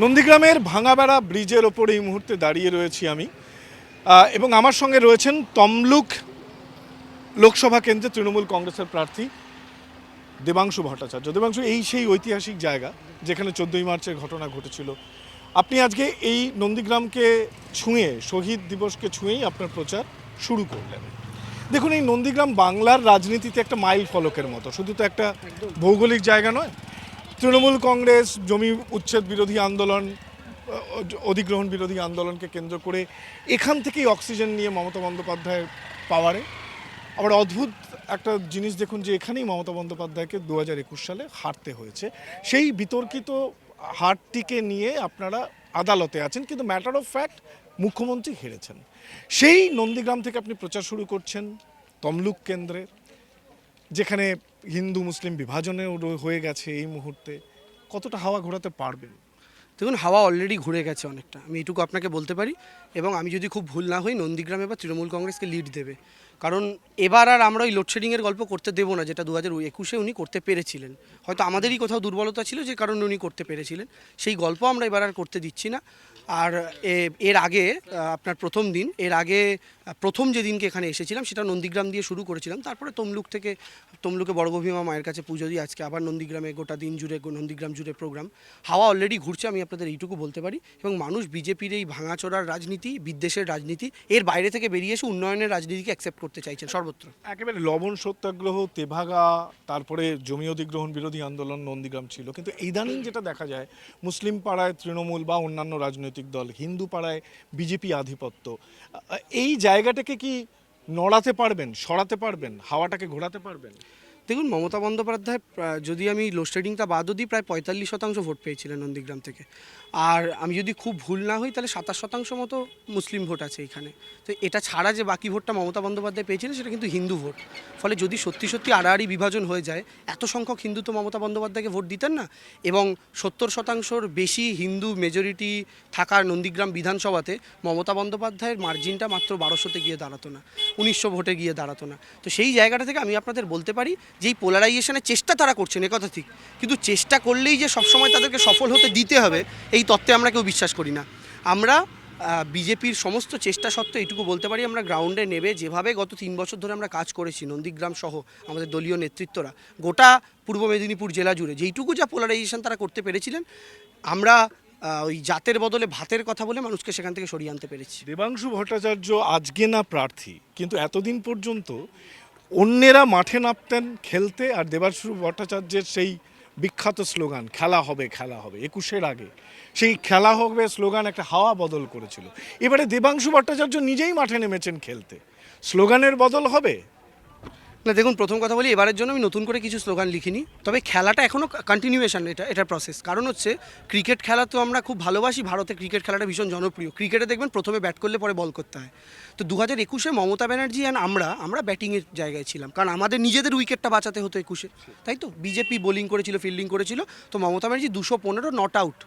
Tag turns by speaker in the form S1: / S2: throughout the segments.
S1: নন্দীগ্রামের ভাঙাবেড়া ব্রিজের ওপর এই মুহূর্তে দাঁড়িয়ে রয়েছি আমি এবং আমার সঙ্গে রয়েছেন তমলুক লোকসভা কেন্দ্রে তৃণমূল কংগ্রেসের প্রার্থী দেবাংশু ভট্টাচার্য। দেবাংশু, এই সেই ঐতিহাসিক জায়গা যেখানে 14ই মার্চের ঘটনা ঘটেছিল। আপনি আজকে এই নন্দীগ্রামকে ছুঁয়ে, শহীদ দিবসকে ছুঁয়েই আপনার প্রচার শুরু করলেন। দেখুন, এই নন্দীগ্রাম বাংলার রাজনীতিতে একটা মাইল ফলকের মতো, শুধু তো একটা ভৌগোলিক জায়গা নয়। তৃণমূল কংগ্রেস জমি উচ্ছেদ বিরোধী আন্দোলন, অধিগ্রহণ বিরোধী আন্দোলনকে কেন্দ্র করে এখান থেকেই অক্সিজেন নিয়ে মমতা বন্দ্যোপাধ্যায়ের পাওয়ারে। আবার অদ্ভুত একটা জিনিস দেখুন যে এখানেই মমতা বন্দ্যোপাধ্যায়কে 2021 সালে হারতে হয়েছে। সেই বিতর্কিত হারটিকে নিয়ে আপনারা আদালতে আছেন, কিন্তু ম্যাটার অফ ফ্যাক্ট মুখ্যমন্ত্রী হেরেছেন। সেই নন্দীগ্রাম থেকে আপনি প্রচার শুরু করছেন তমলুক কেন্দ্রে, যেখানে হিন্দু মুসলিম বিভাজনেও হয়ে গেছে। এই মুহূর্তে কতটা হাওয়া ঘোরাতে পারবেন?
S2: দেখুন, হাওয়া অলরেডি ঘুরে গেছে অনেকটা, আমি এটুকু আপনাকে বলতে পারি। এবং আমি যদি খুব ভুল না হই, নন্দীগ্রামে এবার তৃণমূল কংগ্রেসকে লিড দেবে। কারণ এবার আর আমরা ওই লোডশেডিংয়ের গল্প করতে দেবো না, যেটা 2021-এ উনি করতে পেরেছিলেন। হয়তো আমাদেরই কোথাও দুর্বলতা ছিল, যে কারণে উনি করতে পেরেছিলেন। সেই গল্প আমরা এবার আর করতে দিচ্ছি না। আর এর আগে আপনার এর আগে প্রথম যেদিনকে এখানে এসেছিলাম সেটা নন্দীগ্রাম দিয়ে শুরু করেছিলাম। তারপরে তমলুকে বড়গভীমা মায়ের কাছে পুজো দিয়ে আজকে আবার নন্দীগ্রামে গোটা দিন জুড়ে নন্দীগ্রাম জুড়ে প্রোগ্রাম। হাওয়া অলরেডি ঘুরছে, আমি আপনাদের এইটুকু বলতে পারি। এবং মানুষ বিজেপির এই ভাঙাচোরার রাজনীতি, বিদ্বেষের রাজনীতি, এর বাইরে থেকে বেরিয়ে এসে উন্নয়নের রাজনীতিকে অ্যাকসেপ্ট করতে চাইছেন সর্বত্র।
S1: একেবারে লবণ সত্যাগ্রহ, তেভাগা, তারপরে জমি অধিগ্রহণ বিরোধী আন্দোলন নন্দীগ্রাম ছিল। কিন্তু ইদানিং যেটা দেখা যায়, মুসলিম পাড়ায় তৃণমূল বা অন্যান্য রাজনৈতিক দল, হিন্দু পাড়ায় বিজেপি আধিপত্য, এই জায়গাটাকে কি নড়াতে পারবেন, সরাতে পারবেন, হাওয়াটাকে ঘোরাতে পারবেন?
S2: দেখুন, মমতা বন্দ্যোপাধ্যায় যদি আমি লোডশেডিংটা বাদও দিই, প্রায় 45% ভোট পেয়েছিলেন নন্দীগ্রাম থেকে। আর আমি যদি খুব ভুল না হই, তাহলে 27% মতো মুসলিম ভোট আছে এখানে। তো এটা ছাড়া যে বাকি ভোটটা মমতা বন্দ্যোপাধ্যায় পেয়েছিলেন, সেটা কিন্তু হিন্দু ভোট। ফলে যদি সত্যি সত্যি আড়াআড়ি বিভাজন হয়ে যায়, এত সংখ্যক হিন্দু তো মমতা বন্দ্যোপাধ্যায়কে ভোট দিতেন না। এবং 70%-র বেশি হিন্দু মেজরিটি থাকার নন্দীগ্রাম বিধানসভাতে মমতা বন্দ্যোপাধ্যায়ের মার্জিনটা মাত্র 1200-তে গিয়ে দাঁড়াতো না, 1900 ভোটে গিয়ে দাঁড়াতো না। তো সেই জায়গাটা থেকে আমি আপনাদের বলতে পারি, যেই পোলারাইজেশনের চেষ্টা তারা করছেন, একথা ঠিক, কিন্তু চেষ্টা করলেই যে সবসময় তাদেরকে সফল হতে দিতে হবে, এই তত্ত্বে আমরা কেউ বিশ্বাস করি না। আমরা বিজেপির সমস্ত চেষ্টা সত্ত্বেও এইটুকু বলতে পারি, আমরা গ্রাউন্ডে নেবে যেভাবে গত 3 বছর ধরে আমরা কাজ করেছি, নন্দীগ্রাম সহ আমাদের দলীয় নেতৃত্বরা গোটা পূর্ব মেদিনীপুর জেলা জুড়ে যেইটুকু যা পোলারাইজেশন তারা করতে পেরেছিলেন, আমরা ওই জাতের বদলে ভাতের কথা বলে মানুষকে সেখান থেকে সরিয়ে আনতে পেরেছি।
S1: দেবাংশু ভট্টাচার্য আজকে না প্রার্থী, কিন্তু এতদিন পর্যন্ত অন্যেরা মাঠে নামতেন খেলতে, আর দেবাংশু ভট্টাচার্যের সেই বিখ্যাত স্লোগান খেলা হবে খেলা হবে 21-এর আগে, সেই খেলা হবে স্লোগান একটা হাওয়া বদল করেছিল। এবারে দেবাংশু ভট্টাচার্য নিজেই মাঠে নেমেছেন খেলতে, স্লোগানের বদল হবে
S2: না, দেখুন, প্রথম কথা বলি, এবারের জন্য আমি নতুন করে কিছু স্লোগান লিখিনি। তবে খেলাটা এখনও কন্টিনিউয়েশন, এটা প্রসেস। কারণ হচ্ছে, ক্রিকেট খেলা তো আমরা খুব ভালোবাসি, ভারতে ক্রিকেট খেলাটা ভীষণ জনপ্রিয়। ক্রিকেটে দেখবেন প্রথমে ব্যাট করলে পরে বল করতে হয়। তো 2021-এ মমতা ব্যানার্জি অ্যান্ড আমরা ব্যাটিংয়ের জায়গায় ছিলাম, কারণ আমাদের নিজেদের উইকেটটা বাঁচাতে হতো 21-এ, তাই তো? বিজেপি বোলিং করেছিল, ফিল্ডিং করেছিল, তো মমতা ব্যানার্জি 215 নট আউট।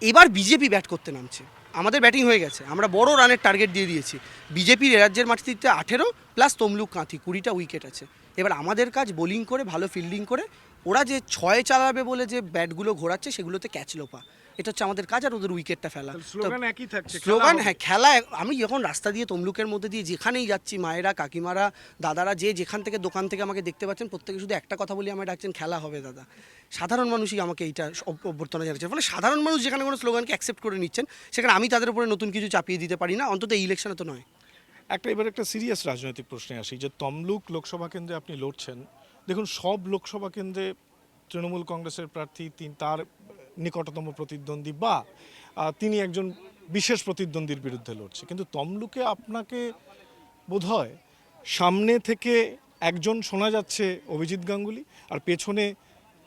S2: এবার বিজেপি ব্যাট করতে নামছে, আমাদের ব্যাটিং হয়ে গেছে, আমরা বড় রানের টার্গেট দিয়ে দিয়েছি। বিজেপির রাজ্যের মাটিতে 18 প্লাস তমলুক কাঁথি 20টা উইকেট আছে। এবার আমাদের কাজ বোলিং করে, ভালো ফিল্ডিং করে, ওরা যে 6 চালাবে বলে যে ব্যাটগুলো ঘোরাচ্ছে সেগুলোতে ক্যাচ লোপা, এটা হচ্ছে আমাদের কাজ, আর ওদের উইকেটটা ফেলা।
S1: স্লোগান একই থাকছে,
S2: স্লোগান, হ্যাঁ, খেলা। আমি যখন রাস্তা দিয়ে তমলুকের মধ্যে দিয়ে যেখানেই যাচ্ছি, মায়েরা, কাকিমারা, দাদারা, যেখান থেকে দোকান থেকে আমাকে দেখতে পাচ্ছেন, প্রত্যেকে শুধু একটা কথা বলি আমায় ডাকছেন, খেলা হবে দাদা। সাধারণ মানুষই আমাকে এইটা অভ্যর্থনা জানাচ্ছে। ফলে সাধারণ মানুষ যেখানে কোনো স্লোগানকে অ্যাকসেপ্ট করে নিচ্ছেন, সেখানে আমি তাদের উপরে নতুন কিছু চাপিয়ে দিতে পারি না, অন্তত এই ইলেকশনে তো নয়।
S1: এবার একটা সিরিয়াস রাজনৈতিক প্রশ্নে আসি, যে তমলুক লোকসভা কেন্দ্রে আপনি লড়ছেন। দেখুন, সব লোকসভা কেন্দ্রে তৃণমূল কংগ্রেসের প্রার্থী, তার নিকটতম প্রতিদ্বন্দ্বী বা তিনি একজন বিশেষ প্রতিদ্বন্দ্বীর বিরুদ্ধে লড়ছে, কিন্তু তমলুকে আপনাকে বোধহয় সামনে থেকে একজন শোনা যাচ্ছে অভিজিৎ গাঙ্গুলি, আর পেছনে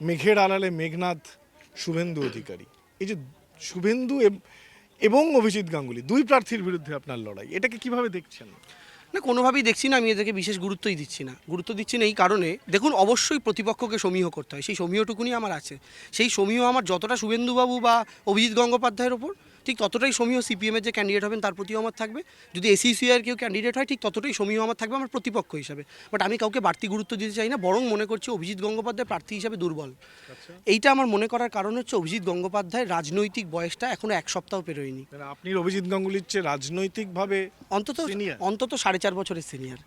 S1: মেঘের আড়ালে মেঘনাদ, শুভেন্দু অধিকারী। এই যে শুভেন্দু এবং অভিজিৎ গাঙ্গুলি, দুই প্রার্থীর বিরুদ্ধে আপনার লড়াই, এটাকে কিভাবে দেখছেন?
S2: না, কোনোভাবেই দেখছি না, আমি এদেরকে বিশেষ গুরুত্বই দিচ্ছি না। গুরুত্ব দিচ্ছি না এই কারণে, দেখুন, অবশ্যই প্রতিপক্ষকে সমীহ করতে হয়, সেই সমীহটুকুনি আমার আছে। সেই সমীহ আমার যতটা শুভেন্দুবাবু বা অভিজিৎ গঙ্গোপাধ্যায়ের ওপর, ঠিক ততটাই সমীহ সিপিএমের যে ক্যান্ডিডেট হবেন তার প্রতিও আমার থাকবে। যদি এসইসিআইয়ের কেউ ক্যান্ডিডেট হয় ঠিক ততটাই সমীহ আমার থাকবে আমার প্রতিপক্ষ হিসাবে। বাট আমি কাউকে বাড়তি গুরুত্ব দিতে চাই না, বরং মনে করছি অভিজিৎ গঙ্গোপাধ্যায় প্রার্থী হিসাবে দুর্বল। এইটা আমার মনে করার কারণ হচ্ছে অভিজিৎ গঙ্গোপাধ্যায়ের রাজনৈতিক বয়সটা এখনো এক সপ্তাহ পেরোয়নি।
S1: মানে আপনি অভিজিৎ গাঙ্গুলির চেয়ে রাজনৈতিকভাবে
S2: অন্তত
S1: Senior?
S2: অন্তত 4.5 বছরের সিনিয়র,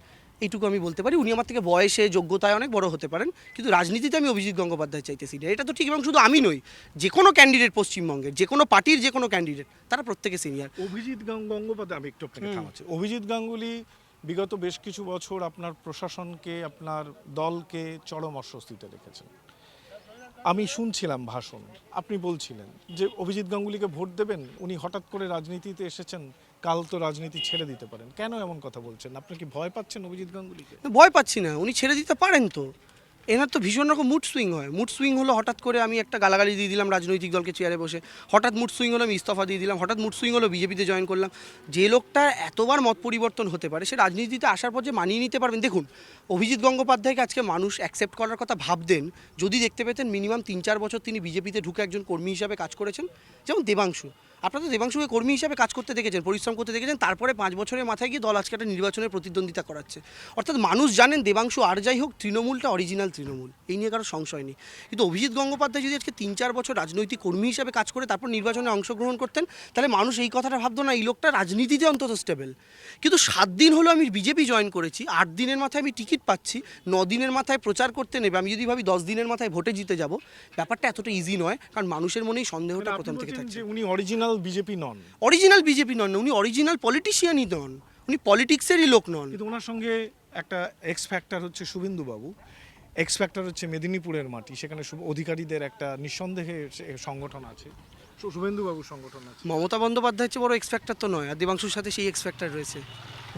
S2: এইটুকু আমি বলতে পারি। উনি আমার থেকে বয়সে যোগ্যতায় অনেক বড় হতে পারেন, কিন্তু রাজনীতিতে আমি অভিজিৎ গঙ্গোপাধ্যায় চাইতে সিনিয়র, এটা তো ঠিক। এবং শুধু আমি নই, যে কোনো ক্যান্ডিডেট পশ্চিমবঙ্গের যে কোনো পার্টির যে কোনো ক্যান্ডিডেট তারা প্রত্যেকে সিনিয়র।
S1: অভিজিৎ গঙ্গোপাধ্যায়, আমি একটু আপনাকে থামাচ্ছি। অভিজিৎ গাঙ্গুলি বিগত বেশ কিছু বছর আপনার প্রশাসনকে, আপনার দলকে চরম অস্বস্তিতে রেখেছেন। আমি শুনছিলাম ভাষণ, আপনি বলছিলেন যে অভিজিৎ গাঙ্গুলিকে ভোট দেবেন, উনি হঠাৎ করে রাজনীতিতে এসেছেন, কাল তো রাজনীতি ছেড়ে দিতে পারেন। কেন এমন কথা বলছেন? আপনি কি ভয় পাচ্ছেন অভিজিৎ গাঙ্গুলিকে?
S2: ভয় পাচ্ছি না, উনি ছেড়ে দিতে পারেন তো। এনার তো ভীষণ রকম মুড সুইং হয়। মুড সুইং হলো হঠাৎ করে আমি একটা গালাগালি দিয়ে দিলাম রাজনৈতিক দলকে চেয়ারে বসে, হঠাৎ মুড সুইং হলো আমি ইস্তফা দিয়ে দিলাম, হঠাৎ মুড সুইং হলো বিজেপিতে জয়েন করলাম। যে লোকটা এতবার মত পরিবর্তন হতে পারে সে রাজনীতিতে আসার পর যে মানিয়ে নিতে পারবেন। দেখুন, অভিজিৎ গঙ্গোপাধ্যায়কে আজকে মানুষ অ্যাকসেপ্ট করার কথা ভাবতেন যদি দেখতে পেতেন মিনিমাম 3-4 বছর তিনি বিজেপিতে ঢুকে একজন কর্মী হিসাবে কাজ করেছেন। যেমন দেবাংশু, আপনারা তো দেবাংশুকে কর্মী হিসাবে কাজ করতে দেখেছেন, পরিশ্রম করতে দেখেছেন, তারপরে 5 বছরের মাথায় গিয়ে দল আজকে একটা নির্বাচনের প্রতিদ্বন্দ্বিতা করাচ্ছে। অর্থাৎ মানুষ জানেন দেবাংশু আর যাই হোক তৃণমূলটা অরিজিনাল তৃণমূল, এই নিয়ে কারো সংশয় নেই। কিন্তু অভিজিৎ গঙ্গোপাধ্যায় যদি আজকে 3-4 বছর রাজনৈতিক কর্মী হিসাবে কাজ করে তারপর নির্বাচনে অংশগ্রহণ করতেন, তাহলে মানুষ এই কথাটা ভাবতো না এই লোকটা রাজনীতিতে অন্তত স্টেবল। কিন্তু 7 দিন হলো আমি বিজেপি জয়েন করেছি, 8 দিনের মাথায় আমি টিকিট পাচ্ছি, 9 দিনের মাথায় প্রচার করতে নেবে, আমি যদি ভাবি 10 দিনের মাথায় ভোটে জিতে যাব, ব্যাপারটা এতটা ইজি নয়। কারণ মানুষের মনেই সন্দেহটা
S1: আপনি
S2: প্রথম থেকে
S1: বলছেন
S2: থাকছে।
S1: যে উনি অরিজিনাল বিজেপি নন,
S2: অরিজিনাল বিজেপি নন, উনি অরিজিনাল পলিটিশিয়ানই নন, উনি পলিটিক্সেরই লোক নন।
S1: কিন্তু ওনার সঙ্গে একটা এক্স ফ্যাক্টর হচ্ছে শুভেন্দু বাবু, এক্স ফ্যাক্টর হচ্ছে মেদিনীপুরের মাটি, সেখানে অধিকারীদের একটা নিঃসন্দেহে সংগঠন আছে, শুভেন্দু বাবুর সংগঠন আছে।
S2: মমতা বন্দ্যোপাধ্যায়ের চেয়ে বড় এক্সপেক্টার তো নয়, আর দেবাংশুর সাথে সেই এক্সপেক্টার রয়েছে।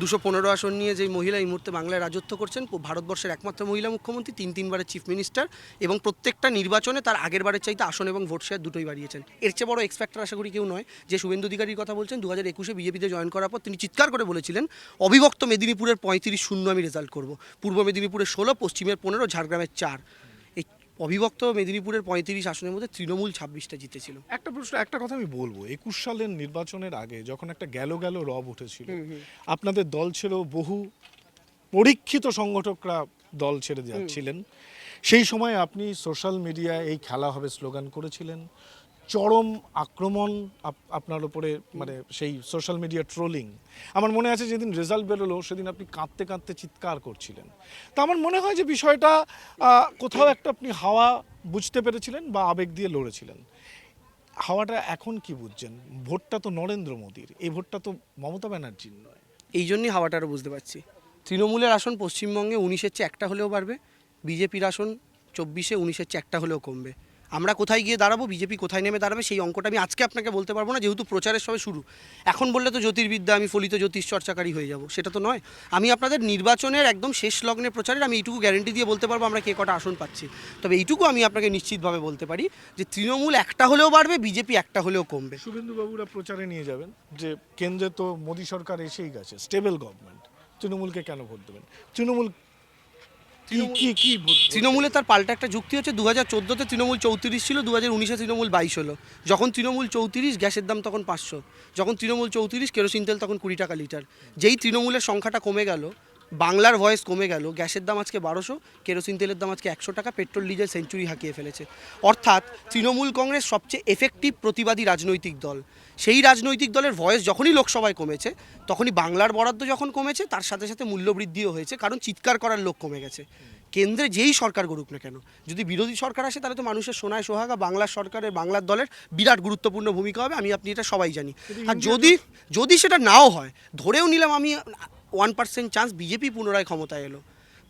S2: 215 আসন নিয়ে যেই মহিলা এই মুহূর্তে বাংলায় রাজত্ব করছেন, ভারতবর্ষের একমাত্র মহিলা মুখ্যমন্ত্রী, 3-3বারের চিফ মিনিস্টার, এবং প্রত্যেকটা নির্বাচনে তার আগের বারের চাইতে আসন এবং ভোট শেয়ার দুটোই বাড়িয়েছেন। এর চেয়ে বড় এক্সপেক্টার আশা করি কেউ নয়। যে শুভেন্দু অধিকারীর কথা বলছেন, 2021-এ বিজেপিতে জয়েন করার পর তিনি চিৎকার করে বলেছিলেন অবিভক্ত মেদিনীপুরের 35-0 আমি রেজাল্ট করব, পূর্ব মেদিনীপুরের 16, পশ্চিমের 15, ঝাড়গ্রামের 4। এই অবিভক্ত মেদিনীপুরের 35 আসনের মধ্যে তৃণমূল 26টা জিতেছিল।
S1: একটা প্রশ্ন, একটা কথা আমি বলবো, 21 সালের নির্বাচনের আগে যখন একটা গেল রব উঠেছিল, আপনাদের দল ছিল, বহু পরীক্ষিত সংগঠকরা দল ছেড়ে যাচ্ছিলেন, সেই সময় আপনি সোশ্যাল মিডিয়ায় এই খেলা হবে স্লোগান করেছিলেন, চরম আক্রমণ আপনার উপরে, মানে সেই সোশ্যাল মিডিয়া ট্রোলিং। আমার মনে আছে যেদিন রেজাল্ট বেরোলো সেদিন আপনি কাঁদতে কাঁদতে চিৎকার করছিলেন। তা আমার মনে হয় যে বিষয়টা কোথাও একটা আপনি হাওয়া বুঝতে পেরেছিলেন বা আবেগ দিয়ে লড়েছিলেন। হাওয়াটা এখন কি বুঝছেন? ভোটটা তো নরেন্দ্র মোদীর, এই ভোটটা তো মমতা ব্যানার্জির নয়।
S2: এই জন্যই হাওয়াটা আরও বুঝতে পারছি। তৃণমূলের আসন পশ্চিমবঙ্গে 19-এর চেয়ে একটা হলেও বাড়বে, বিজেপির আসন 24-এ 19-এর চেয়ে একটা হলেও কমবে। আমরা কোথায় গিয়ে দাঁড়াবো, বিজেপি কোথায় নেমে দাঁড়াবে, সেই অঙ্কটা আমি আজকে আপনাকে বলতে পারবো না, যেহেতু প্রচারের সবে শুরু। এখন বললে তো জ্যোতির্বিদ্যা, আমি ফলিত জ্যোতিষ চর্চাকারী হয়ে যাব, সেটা তো নয়। আমি আপনাদের নির্বাচনের একদম শেষ লগ্নে প্রচারের আমি এইটুকু গ্যারেন্টি দিয়ে বলতে পারবো আমরা কে কটা আসন পাচ্ছি। তবে এইটুকু আমি আপনাকে নিশ্চিতভাবে বলতে পারি যে তৃণমূল একটা হলেও বাড়বে, বিজেপি একটা হলেও কমবে।
S1: শুভেন্দু বাবুরা প্রচারে নিয়ে যাবেন যে কেন্দ্রে তো মোদী সরকার এসেই গেছে, স্টেবল গভর্নমেন্ট, তৃণমূলকে কেন ভোট দেবেন? তৃণমূল কি ভোট?
S2: তৃণমূলে তার পাল্টা একটা যুক্তি হচ্ছে 2014-তে তৃণমূল 34 ছিল, 2019-এ তৃণমূল 22 হলো। যখন তৃণমূল 34, গ্যাসের দাম তখন 500। যখন তৃণমূল 34, কেরোসিন তেল তখন 20 টাকা লিটার। যেই তৃণমূলের সংখ্যাটা কমে গেল, বাংলার ভয়েস কমে গেল, গ্যাসের দাম আজকে 1200, কেরোসিন তেলের দাম আজকে 100 টাকা, পেট্রোল ডিজেল সেঞ্চুরি হাঁকিয়ে ফেলেছে। অর্থাৎ তৃণমূল কংগ্রেস সবচেয়ে এফেক্টিভ প্রতিবাদী রাজনৈতিক দল। সেই রাজনৈতিক দলের ভয়েস যখনই লোকসভায় কমেছে, তখনই বাংলার বরাদ্দ যখন কমেছে, তার সাথে সাথে মূল্যবৃদ্ধিও হয়েছে, কারণ চিৎকার করার লোক কমে গেছে। কেন্দ্রে যেই সরকার করুক না কেন, যদি বিরোধী সরকার আসে তাহলে তো মানুষের সোনায় সোহাগা বাংলার সরকারের, বাংলার দলের বিরাট গুরুত্বপূর্ণ ভূমিকা হবে, আমি আপনি এটা সবাই জানি। আর যদি সেটা নাও হয়, ধরেও নিলাম আমি 1% চান্স বিজেপি পুনরায় ক্ষমতায় এলো,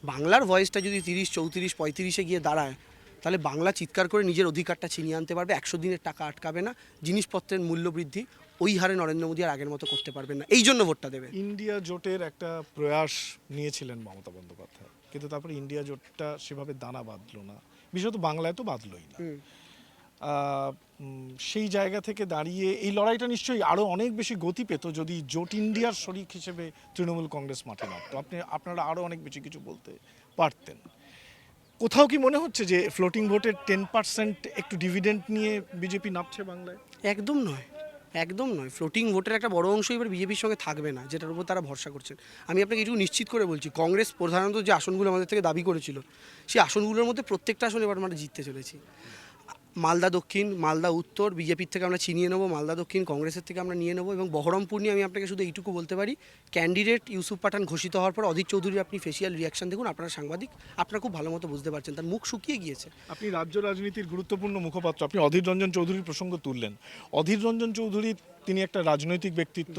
S2: বাংলার ভয়েসটা যদি 30, 34, 35-এ গিয়ে দাঁড়ায়, তাহলে বাংলা চিৎকার করে নিজের অধিকারটা ছিনিয়ে আনতে পারবে, 100 দিনের টাকা আটকাবে না, জিনিসপত্রের মূল্যবৃদ্ধি ওই হারে নরেন্দ্র মোদী আর আগের মতো করতে পারবেন না, এই জন্য ভোটটা দেবে।
S1: ইন্ডিয়া জোটের একটা প্রয়াস নিয়েছিলেন মমতা বন্দ্যোপাধ্যায়, কিন্তু তারপরে ইন্ডিয়া জোটটা সেভাবে দানা বাঁধলো না, বিশেষত বাংলায় তো বাঁধলোই না। সেই জায়গা থেকে দাঁড়িয়ে এই লড়াইটা নিশ্চয়ই আরও অনেক বেশি গতি পেত যদি জোট ইন্ডিয়ার শরিক হিসেবে তৃণমূল কংগ্রেস মাঠে নামতো, আপনারা আরও অনেক বেশি কিছু বলতে পারতেন। কোথাও কি মনে হচ্ছে যে ফ্লোটিং ভোটের 10% একটু ডিভিডেন্ড নিয়ে বিজেপি নামছে বাংলায়?
S2: একদম নয়, একদম নয়, ফ্লোটিং ভোটের একটা বড় অংশ এবার বিজেপির সঙ্গে থাকবে না, যেটার উপর তারা ভরসা করছেন। আমি আপনাকে এটুকু নিশ্চিত করে বলছি, কংগ্রেস প্রধানত যে আসনগুলো আমাদের থেকে দাবি করেছিল, সেই আসনগুলোর মধ্যে প্রত্যেকটা আসন এবার আমরা জিততে চলেছি। মালদা দক্ষিণ, মালদা উত্তর বিজেপির থেকে আমরা ছিনিয়ে নেবো, মালদা দক্ষিণ কংগ্রেসের থেকে আমরা নিয়ে নেবো, এবং বহরমপুর নিয়ে আমি আপনাকে শুধু এইটুকু বলতে পারি, ক্যান্ডিডেট ইউসুফ পাঠান ঘোষিত হওয়ার পর অধীর চৌধুরীর আপনি ফেসিয়াল রিয়াকশন দেখুন, আপনারা সাংবাদিক, আপনারা খুব ভালো মতো বুঝতে পারছেন তার মুখ শুকিয়ে গিয়েছে।
S1: আপনি রাজ্য রাজনীতির গুরুত্বপূর্ণ মুখপাত্র, আপনি অধীর রঞ্জন চৌধুরীর প্রসঙ্গ তুললেন। অধীর রঞ্জন চৌধুরী তিনি একটা রাজনৈতিক ব্যক্তিত্ব,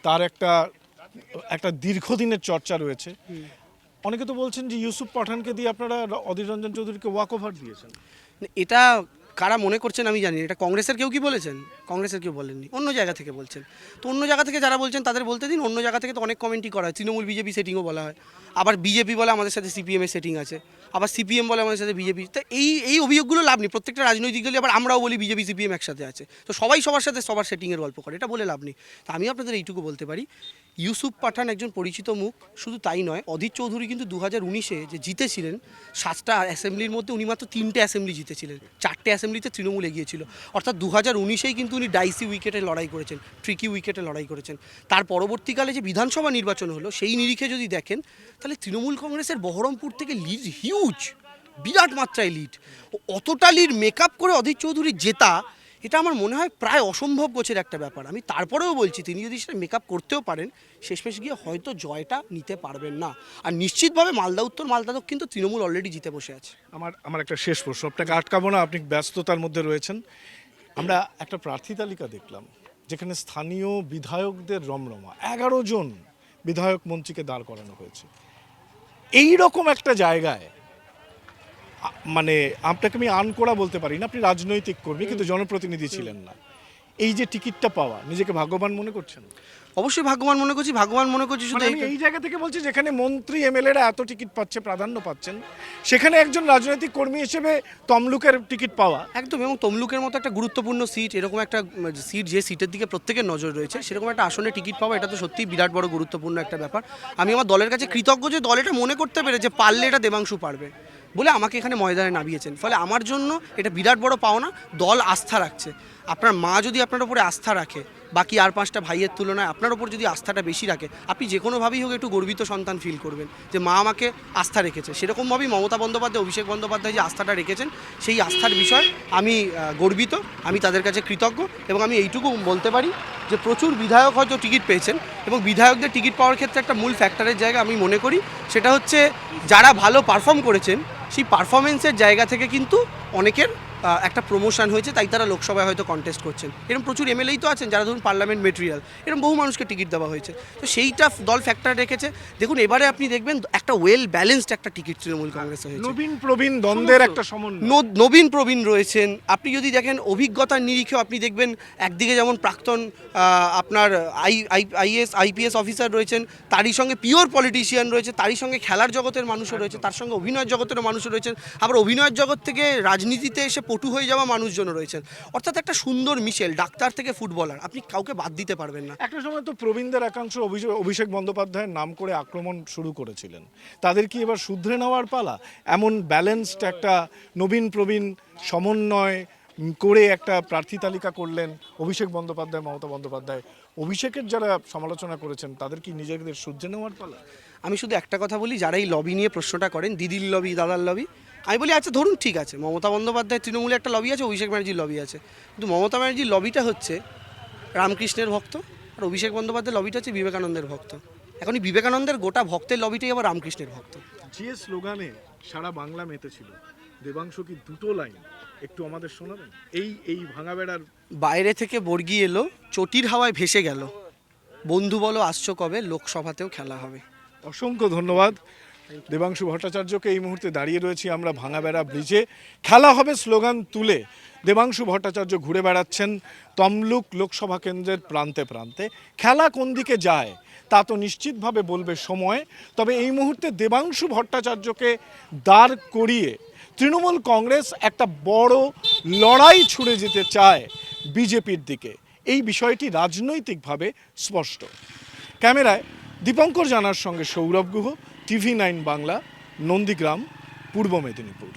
S1: তার একটা দীর্ঘদিনের চর্চা রয়েছে। অনেকে তো বলছেন যে ইউসুফ পাঠানকে দিয়ে আপনারা অধীর রঞ্জন চৌধুরীকে ওয়াক ওভার দিয়েছেন।
S2: এটা কারা মনে করছেন আমি জানি না, এটা কংগ্রেসের কেউ কি বলেছেন? কংগ্রেসের কেউ বলেননি, অন্য জায়গা থেকে বলছেন। তো অন্য জায়গা থেকে যারা বলছেন তাদের বলতে দিন, অন্য জায়গা থেকে তো অনেক কমেন্টই করা হয়, তৃণমূল বিজেপি সেটিংও বলা হয়, আবার বিজেপি বলে আমাদের সাথে সিপিএমের সেটিং আছে, আবার সিপিএম বলে আমাদের সাথে বিজেপি। তো এই অভিযোগগুলো লাভ নেই, প্রত্যেকটা রাজনৈতিক দলই আবার আমরাও বলি বিজেপি সিপিএম একসাথে আছে, তো সবাই সবার সাথে সবার সেটিংয়ের গল্প করে, এটা বলে লাভ নেই। তো আমি আপনাদের এইটুকু বলতে পারি, ইউসুফ পাঠান একজন পরিচিত মুখ, শুধু তাই নয়, অধীর চৌধুরী কিন্তু 2019-এ যে জিতেছিলেন 7টা অ্যাসেম্বলির মধ্যে উনি মাত্র 3টে অ্যাসেম্বলি জিতেছিলেন, 4টে অ্যাসেম্বলিতে তৃণমূল এগিয়েছিল। অর্থাৎ 2019-এই কিন্তু উনি ডাইসি উইকেটে লড়াই করেছেন, ট্রিকি উইকেটে লড়াই করেছেন। তার পরবর্তীকালে যে বিধানসভা নির্বাচন হলো, সেই নিরিখে যদি দেখেন, তাহলে তৃণমূল কংগ্রেসের বহরমপুর থেকে লিড হিউজ, বিরাট মাত্রায় লিড। অতটা লিড মেকআপ করে অধীর চৌধুরী জেতা, এটা আমার মনে হয় প্রায় অসম্ভব গোছের একটা ব্যাপার। আমি তারপরেও বলছি, তিনি যদি সেটা মেকআপ করতেও পারেন, শেষমেশ গিয়ে হয়তো জয়টা নিতে পারবেন না। আর নিশ্চিতভাবে মালদা উত্তর, মালদা দক্ষিণ তো তৃণমূল অলরেডি জিতে বসে আছে।
S1: আমার একটা শেষ প্রশ্ন, আপনাকে আটকাবো না, আপনি ব্যস্ততার মধ্যে রয়েছেন। আমরা একটা প্রার্থী তালিকা দেখলাম যেখানে স্থানীয় বিধায়কদের রমরমা, 11 জন বিধায়ক মন্ত্রীকে দাঁড় করানো হয়েছে। এই রকম একটা জায়গায় মানে আপনাকে আমি আনকোড়া বলতে পারি না, আপনি রাজনৈতিক কর্মী কিন্তু জনপ্রতিনিধি ছিলেন না, এই যে টিকিটটা পাওয়া, নিজেকে ভাগ্যবান মনে করছেন?
S2: অবশ্যই ভাগ্যবান মনে করছি, শুধু
S1: আমি এই জায়গা থেকে বলছি, যেখানে মন্ত্রী এমএলএরা এত টিকিট পাচ্ছে, প্রাধান্য পাচ্ছেন, সেখানে একজন রাজনৈতিক কর্মী হিসেবে তমলুকের টিকিট পাওয়া।
S2: একদম, এবং তমলুকের মতো একটা গুরুত্বপূর্ণ সিট, এরকম একটা সিট যে সিটের দিকে প্রত্যেকের নজর রয়েছে, সেরকম একটা আসনে টিকিট পাওয়া, এটা তো সত্যিই বিরাট বড় গুরুত্বপূর্ণ একটা ব্যাপার। আমি আমার দলের কাছে কৃতজ্ঞ যে দল এটা মনে করতে পেরে যে পারলে এটা দেবাংশু পারবে বলে আমাকে এখানে ময়দানে নামিয়েছেন। ফলে আমার জন্য এটা বিরাট বড় পাওনা, দল আস্থা রাখছে। আপনার মা যদি আপনার উপরে আস্থা রাখে, বাকি আর 5টা ভাইয়ের তুলনায় আপনার ওপর যদি আস্থাটা বেশি রাখে, আপনি যে কোনোভাবেই হোক একটু গর্বিত সন্তান ফিল করবেন যে মা আমাকে আস্থা রেখেছে। সেরকমভাবেই মমতা বন্দ্যোপাধ্যায়, অভিষেক বন্দ্যোপাধ্যায় যে আস্থাটা রেখেছেন, সেই আস্থার বিষয় আমি গর্বিত, আমি তাদের কাছে কৃতজ্ঞ। এবং আমি এইটুকু বলতে পারি যে প্রচুর বিধায়ক হয়তো টিকিট পেয়েছেন, এবং বিধায়কদের টিকিট পাওয়ার ক্ষেত্রে একটা মূল ফ্যাক্টরের জায়গা আমি মনে করি, সেটা হচ্ছে যারা ভালো পারফর্ম করেছেন, সেই পারফরমেন্সের জায়গা থেকে কিন্তু অনেকের একটা প্রমোশন হয়েছে, তাই তারা লোকসভায় হয়তো কন্টেস্ট করছেন। এরকম প্রচুর এমএলএই তো আছেন যারা ধরুন পার্লামেন্ট মেটেরিয়াল, এরকম বহু মানুষকে টিকিট দেওয়া হয়েছে, তো সেইটা দল ফ্যাক্টর রেখেছে। দেখুন এবারে আপনি দেখবেন একটা ওয়েল ব্যালেন্সড একটা টিকিট তৃণমূল কংগ্রেসে হয়েছে,
S1: নবীন প্রবীণ দ্বন্দ্বের একটা সমন্বয়,
S2: নবীন প্রবীণ রয়েছেন। আপনি যদি দেখেন অভিজ্ঞতার নিরিখেও আপনি দেখবেন, একদিকে যেমন প্রাক্তন আপনার আইএস আইপিএস অফিসার রয়েছেন, তারই সঙ্গে পিওর পলিটিশিয়ান রয়েছে, তারই সঙ্গে খেলার জগতের মানুষও রয়েছে, তার সঙ্গে অভিনয়ের জগতের মানুষও রয়েছেন, আবার অভিনয়ের জগৎ থেকে রাজনীতিতে এসে পটু হয়ে যাওয়া মানুষজন রয়েছেন। অর্থাৎ একটা সুন্দর মিশেল, ডাক্তার থেকে ফুটবলার, আপনি কাউকে বাদ দিতে পারবেন না।
S1: একটা সময় তো প্রবীণদের একাংশ অভিষেক বন্দ্যোপাধ্যায়ের নাম করে আক্রমণ শুরু করেছিলেন, তাদের কি এবার শুধরে নেওয়ার পালা? এমন ব্যালেন্সড একটা নবীন প্রবীণ সমন্বয় করে একটা প্রার্থী তালিকা করলেন অভিষেক বন্দ্যোপাধ্যায়, মমতা বন্দ্যোপাধ্যায়। অভিষেকের যারা সমালোচনা করেছেন তাদের কি নিজেদের শুধরে নেওয়ার পালা?
S2: আমি শুধু একটা কথা বলি, যারা এই লবি নিয়ে প্রশ্নটা করেন, দিদির লবি, দাদার লবি, আমি বলি আচ্ছা ধরুন ঠিক আছে, মমতা বন্দ্যোপাধ্যায় তৃণমূলে একটা লবি আছে, অভিষেক ব্যানার্জির লবি আছে, কিন্তু মমতা ব্যানার্জির লবিটা হচ্ছে রামকৃষ্ণের ভক্ত, আর অভিষেক বন্দ্যোপাধ্যায়ের লবিটা হচ্ছে বিবেকানন্দের ভক্ত। এখন এই বিবেকানন্দের গোটা ভক্তের লবিটাই আবার রামকৃষ্ণের ভক্ত।
S1: যে স্লোগানে সারা বাংলা মেতেছিল, দেবাংশু কি দুটো লাইন একটু আমাদের শোনাবেন? এই ভাঙা বেড়ার
S2: বাইরে থেকে বর্গি এলো, চটির হাওয়ায় ভেসে গেল, বন্ধু বলো আসছো কবে, লোকসভাতেও খেলা হবে।
S1: অসংখ্য ধন্যবাদ দেবাংশু ভট্টাচার্যকে। এই মুহূর্তে দাঁড়িয়ে রয়েছি আমরা ভাঙাবেড়া ব্রিজে, খেলা হবে স্লোগান তুলে দেবাংশু ভট্টাচার্য ঘুরে বেড়াচ্ছেন তমলুক লোকসভা কেন্দ্রের প্রান্তে প্রান্তে। খেলা কোন দিকে যায় তা তো নিশ্চিতভাবে বলবে সময়, তবে এই মুহূর্তে দেবাংশু ভট্টাচার্যকে দাঁড় করিয়ে তৃণমূল কংগ্রেস একটা বড় লড়াই ছুড়ে যেতে চায় বিজেপির দিকে, এই বিষয়টি রাজনৈতিকভাবে স্পষ্ট। ক্যামেরায় দীপঙ্কর জানার সঙ্গে সৌরভ গুহ, TV9 বাংলা, নন্দীগ্রাম, পূর্ব মেদিনীপুর।